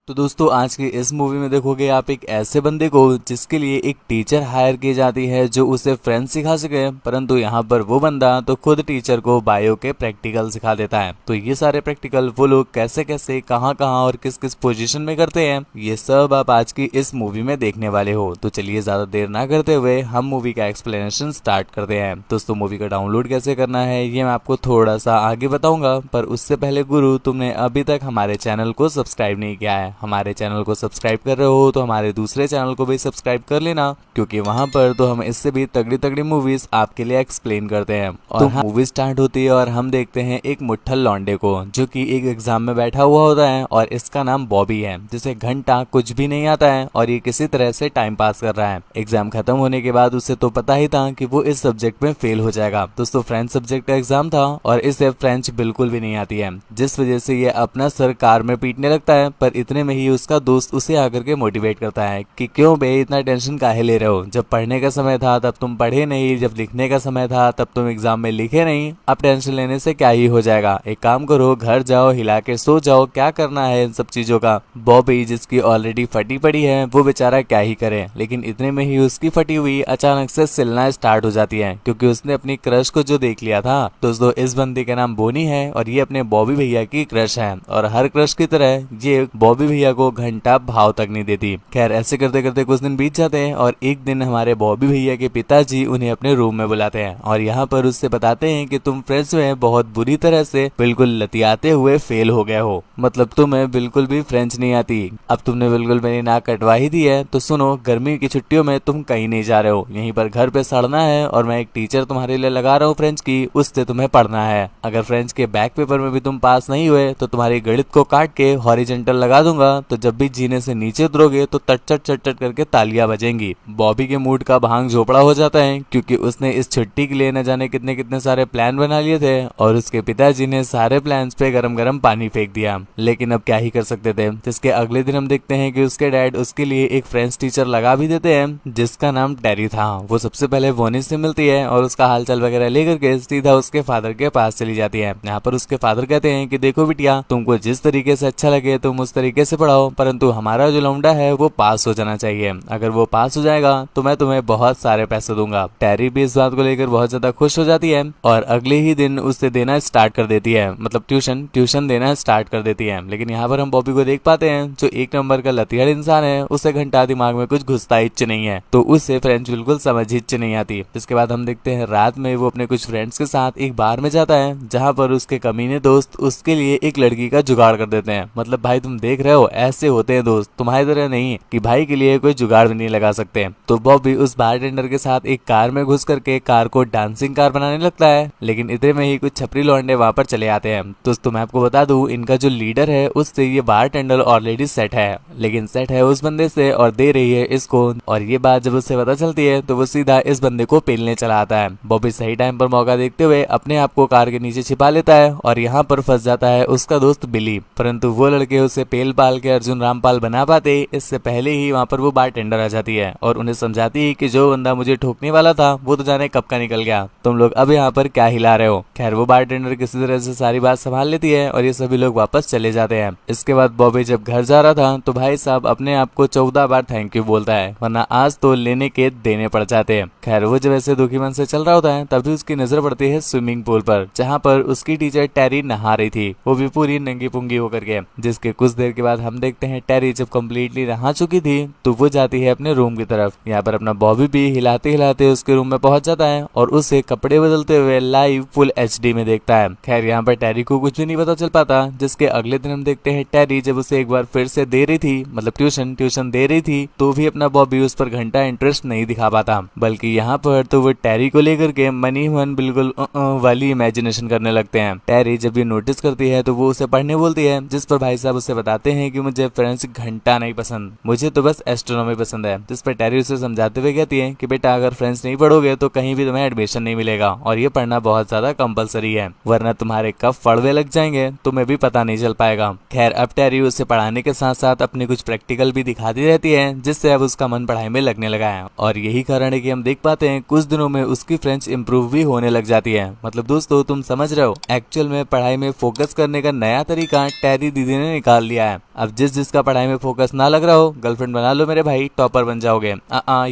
तो दोस्तों आज की इस मूवी में देखोगे आप एक ऐसे बंदे को जिसके लिए एक टीचर हायर की जाती है जो उसे फ्रेंच सिखा सके, परंतु यहाँ पर वो बंदा तो खुद टीचर को बायो के प्रैक्टिकल सिखा देता है। तो ये सारे प्रैक्टिकल वो लोग कैसे कैसे कहाँ कहाँ और किस किस पोजीशन में करते हैं ये सब आप आज की इस मूवी में देखने वाले हो। तो चलिए ज्यादा देर ना करते हुए हम मूवी का एक्सप्लेनेशन स्टार्ट करते हैं। दोस्तों मूवी का डाउनलोड कैसे करना है ये मैं आपको थोड़ा सा आगे बताऊंगा, पर उससे पहले गुरु तुमने अभी तक हमारे चैनल को सब्सक्राइब नहीं किया है, हमारे चैनल को सब्सक्राइब कर रहे हो तो हमारे दूसरे चैनल को भी सब्सक्राइब कर लेना, क्योंकि वहां पर तो हम इससे भी तगड़ी तगड़ी मूवीज आपके लिए एक्सप्लेन करते हैं। और तो मूवी स्टार्ट होती है और हम देखते हैं एक मुट्ठल लौंडे को जो कि एक एग्जाम में बैठा हुआ होता है और इसका नाम बॉबी है, जिसे घंटा कुछ भी नहीं आता है और ये किसी तरह से टाइम पास कर रहा है। एग्जाम खत्म होने के बाद उसे तो पता ही था कि वो इस सब्जेक्ट में फेल हो जाएगा। दोस्तों फ्रेंच सब्जेक्ट का एग्जाम था और इसे फ्रेंच बिल्कुल भी नहीं आती है, जिस वजह से ये अपना सर कार में पीटने लगता है। पर इतने में ही उसका दोस्त उसे आकर के मोटिवेट करता है कि क्यों बे इतना टेंशन काहे ले रहे हो, जब पढ़ने का समय था तब तुम पढ़े नहीं, जब लिखने का समय था तब तुम एग्जाम में लिखे नहीं, अब टेंशन लेने से क्या ही हो जाएगा, एक काम करो घर जाओ हिला के सो जाओ, क्या करना है इन सब चीजों का। बॉबी जिसकी ऑलरेडी फटी पड़ी है वो बेचारा क्या ही करे, लेकिन इतने में ही उसकी फटी हुई अचानक से सिलना स्टार्ट हो जाती है, क्योंकि उसने अपनी क्रश को जो देख लिया था। दोस्तों इस बंदी का नाम बोनी है और ये अपने बॉबी भैया की क्रश है, और हर क्रश की तरह ये बॉबी भैया को घंटा भाव तक नहीं देती। खैर ऐसे करते करते कुछ दिन बीत जाते हैं और एक दिन हमारे बॉबी भैया के पिताजी उन्हें अपने रूम में बुलाते हैं और यहाँ पर उससे बताते हैं कि तुम फ्रेंच में बहुत बुरी तरह से बिल्कुल लतियाते हुए फेल हो गए हो, मतलब तुम्हें बिल्कुल भी फ्रेंच नहीं आती। अब तुमने बिल्कुल मेरी नाक कटवा ही दी है, तो सुनो गर्मी की छुट्टियों में तुम कहीं नहीं जा रहे हो, यहीं पर घर पे सड़ना है और मैं एक टीचर तुम्हारे लिए लगा रहा हूँ फ्रेंच की, उससे तुम्हें पढ़ना है। अगर फ्रेंच के बैक पेपर में भी तुम पास नहीं हुए तो तुम्हारी गणित को काट के हॉरिजेंटल लगा दूंगा, तो जब भी जीने से नीचे उतरोगे तो तट चट करके तालियां बजेंगी। बॉबी के मूड का भांग झोपड़ा हो जाता है, क्योंकि उसने इस छुट्टी के लिए न जाने कितने कितने सारे प्लान बना लिए थे और उसके पिताजी ने सारे प्लान्स पे गरम गरम पानी फेंक दिया। लेकिन अब क्या ही कर सकते थे। जिसके अगले दिन हम देखते हैं कि उसके डैड उसके लिए एक फ्रेंच टीचर लगा भी देते हैं जिसका नाम टेरी था। वो सबसे पहले वोनी से मिलती है और उसका हालचाल वगैरह लेकर के सीधा उसके फादर के पास चली जाती है। यहाँ पर उसके फादर कहते हैं कि देखो बिटिया, तुमको जिस तरीके से अच्छा लगे तुम उस तरीके से पढ़ाओ, परंतु हमारा जो लौंडा है वो पास हो जाना चाहिए, अगर वो पास हो जाएगा तो मैं तुम्हें बहुत सारे पैसे दूंगा। टेरी भी इस बात को लेकर बहुत ज्यादा खुश हो जाती है और अगले ही दिन उसे देना स्टार्ट कर देती है, मतलब ट्यूशन देना स्टार्ट कर देती है। लेकिन यहाँ पर हम बॉबी को देख पाते हैं जो एक नंबर का लतियाड़ इंसान है, उसे घंटा दिमाग में कुछ घुसता हिच नहीं है, तो उसे फ्रेंच बिल्कुल समझ हिच नहीं आती। जिसके बाद हम देखते हैं रात में वो अपने कुछ फ्रेंड्स के साथ एक बार में जाता है, जहाँ पर उसके कमीने दोस्त उसके लिए एक लड़की का जुगाड़ कर देते हैं। मतलब भाई तुम देख रहे हो ऐसे होते हैं दोस्त, तुम्हारी तरह नहीं कि भाई के लिए कोई जुगाड़ भी नहीं लगा सकते। तो बॉबी उस बारटेंडर के साथ एक कार में घुस करके कार को डांसिंग कार बनाने लगता है, लेकिन इतने में ही कुछ छपरी लौंडे वहां पर चले आते हैं। दोस्तों मैं आपको बता दूं इनका जो लीडर है उससे ये बारटेंडर ऑलरेडी सेट है, लेकिन सेट है उस बंदे से और दे रही है इसको, और ये बात जब उससे पता चलती है तो वो सीधा इस बंदे को पेलने चला आता है। बॉबी सही टाइम पर मौका देखते हुए अपने आप को कार के नीचे छिपा लेता है और यहाँ पर फंस जाता है उसका दोस्त बिली, परंतु वो लड़के उसे पेल पाल के अर्जुन रामपाल बना पाते इससे पहले ही वहाँ पर वो बारटेंडर आ जाती है और उन्हें समझाती है कि जो बंदा मुझे ठोकने वाला था वो तो जाने कब का निकल गया, तुम लोग अब यहाँ पर क्या हिला रहे हो। खैर वो बारटेंडर किसी तरह से सारी बात संभाल लेती है और ये सभी लोग वापस चले जाते हैं। इसके बाद बॉबी जब घर जा रहा था तो भाई साहब अपने आप को 14 बार थैंक यू बोलता है, वरना आज तो लेने के देने पड़ जाते हैं। खैर वो जब ऐसे दुखी मन से चल रहा होता है तभी उसकी नजर पड़ती है स्विमिंग पूल पर, जहाँ पर उसकी टीचर टेरी नहा रही थी, वो भी पूरी नंगी पुंगी होकर के। जिसके कुछ देर के बाद हम देखते हैं टेरी जब कम्प्लीटली नहा चुकी थी तो वो जाती है अपने रूम की तरफ। यहाँ पर अपना बॉबी भी हिलाते हिलाते उसके रूम में पहुंच जाता है और उसे कपड़े बदलते हुए लाइव फुल एचडी में देखता है। खैर यहाँ पर टेरी को कुछ भी नहीं पता चल पाता। जिसके अगले दिन हम देखते हैं टेरी जब उसे एक बार फिर से दे रही थी, मतलब ट्यूशन दे रही थी, तो भी अपना बॉबी उस पर घंटा इंटरेस्ट नहीं दिखा पाता, बल्कि यहाँ पर तो वो टेरी को लेकर के मनी मन बिल्कुल वाली इमेजिनेशन करने लगते हैं। टेरी जब ये नोटिस करती है तो वो उसे पढ़ने बोलती है, जिस पर भाई साहब उसे बताते हैं कि मुझे फ्रेंच घंटा नहीं पसंद, मुझे तो बस एस्ट्रोनॉमी पसंद है। जिस पर टेरी उसे समझाते हुए कहती है कि बेटा अगर फ्रेंच नहीं पढ़ोगे तो कहीं भी तुम्हें एडमिशन नहीं मिलेगा और ये पढ़ना बहुत ज्यादा कंपलसरी है, वरना तुम्हारे कब फड़वे लग जाएंगे तुम्हें भी पता नहीं चल पाएगा। खैर अब टेरी उसे पढ़ाने के साथ साथ अपने कुछ प्रैक्टिकल भी दिखाती रहती है, जिससे अब उसका मन पढ़ाई में लगने लगा है और यही कारण है कि हम देख पाते हैं कुछ दिनों में उसकी फ्रेंच इंप्रूव भी होने लग जाती है। मतलब दोस्तों तुम समझ रहे हो एक्चुअल में पढ़ाई में फोकस करने का नया तरीका टेरी दीदी ने निकाल लिया है। अब जिसका पढ़ाई में फोकस ना लग रहा हो गर्लफ्रेंड बना लो मेरे भाई, टॉपर बन जाओगे।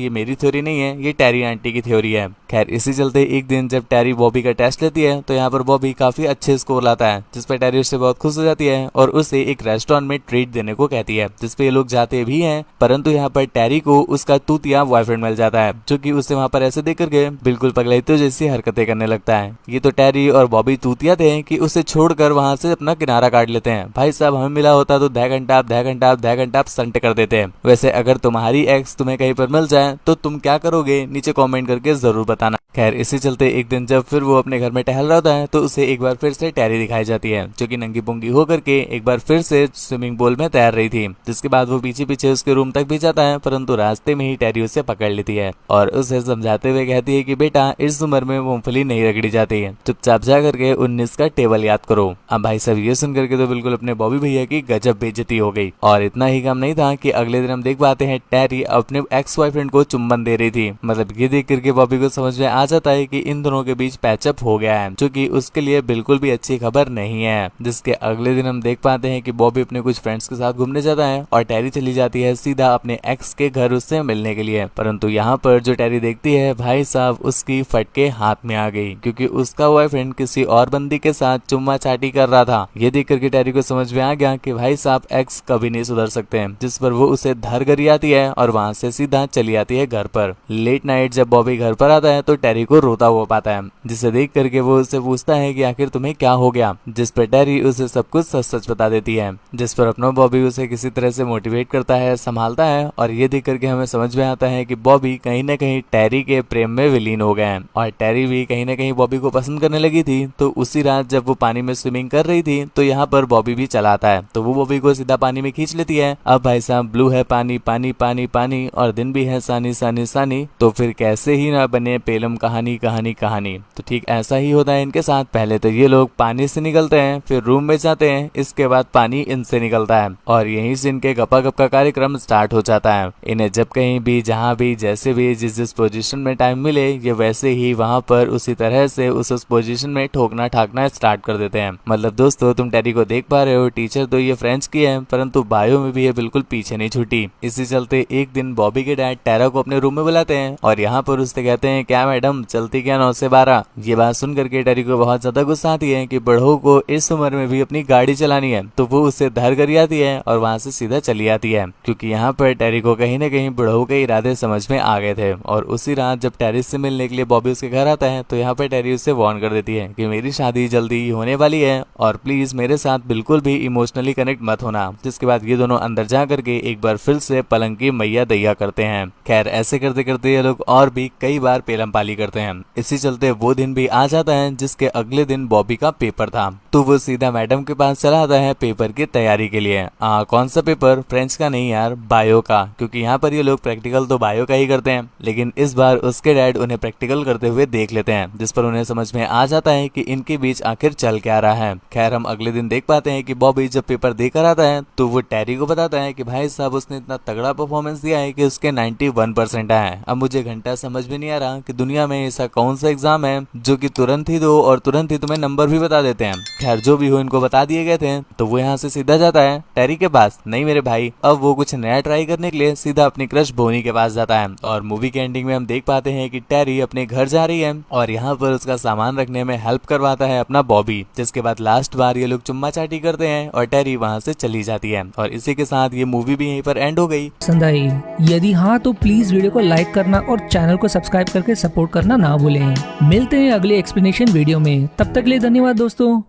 ये मेरी थ्योरी नहीं है, ये टेरी आंटी की थ्योरी है। खैर इसी चलते एक दिन जब टेरी बॉबी का टेस्ट लेती है तो यहाँ पर बॉबी काफी अच्छे स्कोर लाता है, जिस पर टेरी उससे बहुत खुश हो जाती है और उसे एक रेस्टोरेंट में ट्रीट देने को कहती है, जिसपे ये लोग जाते भी हैं। परंतु यहाँ पर टेरी को उसका तूतिया बॉयफ्रेंड मिल जाता है, जो कि उसे वहाँ पर ऐसे देख करके बिल्कुल पगलैते जैसी हरकतें करने लगता है। ये तो टेरी और बॉबी तूतिया थे कि उसे छोड़कर वहां से अपना किनारा काट लेते हैं। भाई साहब हमें मिला होता तो 10 घंटा आप संट कर देते। वैसे अगर तुम्हारी एक्स तुम्हें कहीं पर मिल जाए तो तुम क्या करोगे, नीचे कमेंट करके जरूर बताना। खैर इसी चलते एक दिन जब फिर वो अपने घर में टहल रहा होता है तो उसे एक बार फिर से टेरी दिखाई जाती है, जो कि नंगी पुंगी होकर के एक बार फिर से स्विमिंग पूल में तैर रही थी। जिसके बाद वो पीछे पीछे उसके रूम तक भी जाता है, परंतु रास्ते में ही टेरी उसे पकड़ लेती है और उसे समझाते हुए कहती है कि बेटा इस उम्र में मूंगफली नहीं रगड़ी जाती है, चुपचाप जा करके 19 का टेबल याद करो। अब भाई साहब ये सुन करके तो बिल्कुल अपने बॉबी भैया की गजब बेइज्जती हो गई। और इतना ही काम नहीं था कि अगले दिन हम देख पाते हैं टेरी अपने एक्स बॉयफ्रेंड को चुम्बन दे रही थी। मतलब ये देख करके बॉबी को समझ में आ जाता है कि इन दोनों के बीच पैचअप हो गया है, जो कि उसके लिए बिल्कुल भी अच्छी खबर नहीं है। जिसके अगले दिन हम देख पाते हैं कि बॉबी अपने कुछ फ्रेंड्स के साथ घूमने जाता है और टेरी चली जाती है सीधा अपने एक्स के घर उससे मिलने के लिए। परंतु यहाँ पर जो टेरी देखती है भाई साहब उसकी फटके हाथ में आ गई, क्योंकि उसका बॉयफ्रेंड किसी और बंदी के साथ चुम्मा चाटी कर रहा था। ये देख करके टेरी को समझ में आ गया कि भाई साहब एक्स कभी नहीं सुधर सकते, जिस पर वो उसे धर कर आती है और वहां से सीधा चली आती है घर पर। लेट नाइट जब बॉबी घर पर आता है तो टेरी को रोता हुआ पाता है, जिसे देख करके वो उससे पूछता है कि आखिर तुम्हें क्या हो गया, जिस पर टेरी उसे सब कुछ सच सच बता देती है। जिस पर अपना बॉबी उसे किसी तरह से मोटिवेट करता है, संभालता है। और ये देख करके हमें समझ में आता है कि बॉबी कहीं न कहीं टेरी के प्रेम में विलीन हो गए हैं और टेरी भी कहीं न कहीं बॉबी को पसंद करने लगी थी। तो उसी रात जब वो पानी में स्विमिंग कर रही थी तो यहाँ पर बॉबी भी चला आता है, तो वो बॉबी को सीधा पानी में खींच लेती है। अब भाई साहब ब्लू है पानी पानी पानी पानी और दिन भी है सानी सानी सानी, तो फिर कैसे ही ना बने पेलम कहानी कहानी कहानी। तो ठीक ऐसा ही होता है इनके साथ। पहले तो ये लोग पानी से निकलते हैं, फिर रूम में जाते हैं, इसके बाद पानी इनसे निकलता है और यहीं से इनके गपागप का कार्यक्रम स्टार्ट हो जाता है। इन्हें जब कहीं भी जहां भी जैसे भी जिस पोजीशन में टाइम मिले ये वैसे ही वहां पर उसी तरह से उस पोजीशन में ठोकना ठाकना स्टार्ट कर देते हैं। मतलब दोस्तों तुम टेरी को देख पा रहे हो, टीचर तो ये फ्रेंच की है परंतु बायो में भी ये बिल्कुल पीछे नहीं छूटी। इसी चलते एक दिन बॉबी के डैड टेरा को अपने रूम में बुलाते हैं और यहाँ पर उससे कहते हैं क्या मैडम चलती क्या 9 से 12। ये बात सुन करके टेरी को बहुत ज्यादा गुस्सा आती है कि बड़ों को इस उम्र में भी अपनी गाड़ी चलानी है, तो वो उससे धर कर आती है और वहां से सीधा चली आती है, क्योंकि यहाँ पर टेरी को कहीं न कहीं बड़ों के इरादे समझ में आ गए थे। और उसी रात जब टेरी से मिलने के लिए बॉबी उसके घर आता है तो यहाँ पर टेरी उससे वार्न कर देती है कि मेरी शादी जल्दी होने वाली है और प्लीज मेरे साथ बिल्कुल भी इमोशनली कनेक्ट मत होना। जिसके बाद ये दोनों अंदर जा करके एक बार फिर से पलंग की मैया दैया करते हैं। खैर ऐसे करते करते ये लोग और भी कई बार पेलम पाली करते हैं। इसी चलते वो दिन भी आ जाता है जिसके अगले दिन बॉबी का पेपर था, तो वो सीधा मैडम के पास चला आता है पेपर की तैयारी के लिए। कौन सा पेपर? फ्रेंच का नहीं यार, बायो का, क्योंकि यहाँ पर ये लोग प्रैक्टिकल तो बायो का ही करते हैं। लेकिन इस बार उसके डैड उन्हें प्रैक्टिकल करते हुए देख लेते हैं, जिस पर उन्हें समझ में आ जाता है कि इनके बीच आखिर चल क्या रहा है। खैर हम अगले दिन देख पाते हैं कि बॉबी जब पेपर देकर आता है तो वो टेरी को बताता है कि भाई साहब उसने इतना तगड़ा परफॉर्मेंस दिया है कि उसके 91% आए हैं। अब मुझे घंटा समझ में नहीं आ रहा कि दुनिया में ऐसा कौन सा एग्जाम है जो कि तुरंत ही दो और तुरंत ही तुम्हें नंबर भी बता देते हैं। खैर जो भी हो इनको बता दिए गए थे, तो वो यहाँ से सीधा जाता है टेरी के पास। नहीं मेरे भाई, अब वो कुछ नया ट्राई करने के लिए सीधा अपनी क्रश बोनी के पास जाता है। और मूवी के एंडिंग में हम देख पाते हैं कि टेरी अपने घर जा रही है और यहाँ पर उसका सामान रखने में हेल्प करवाता है अपना बॉबी। जिसके बाद लास्ट बार ये लोग चुम्मा चाटी करते हैं और टेरी वहाँ से चली जाती है। और इसी के साथ ये मूवी भी यहीं पर एंड हो गई। पसंद आई? यदि हाँ तो प्लीज वीडियो को लाइक करना और चैनल को सब्सक्राइब करके सपोर्ट करना ना भूलें। मिलते हैं अगले एक्सप्लेनेशन वीडियो में, तब तक के लिए धन्यवाद दोस्तों।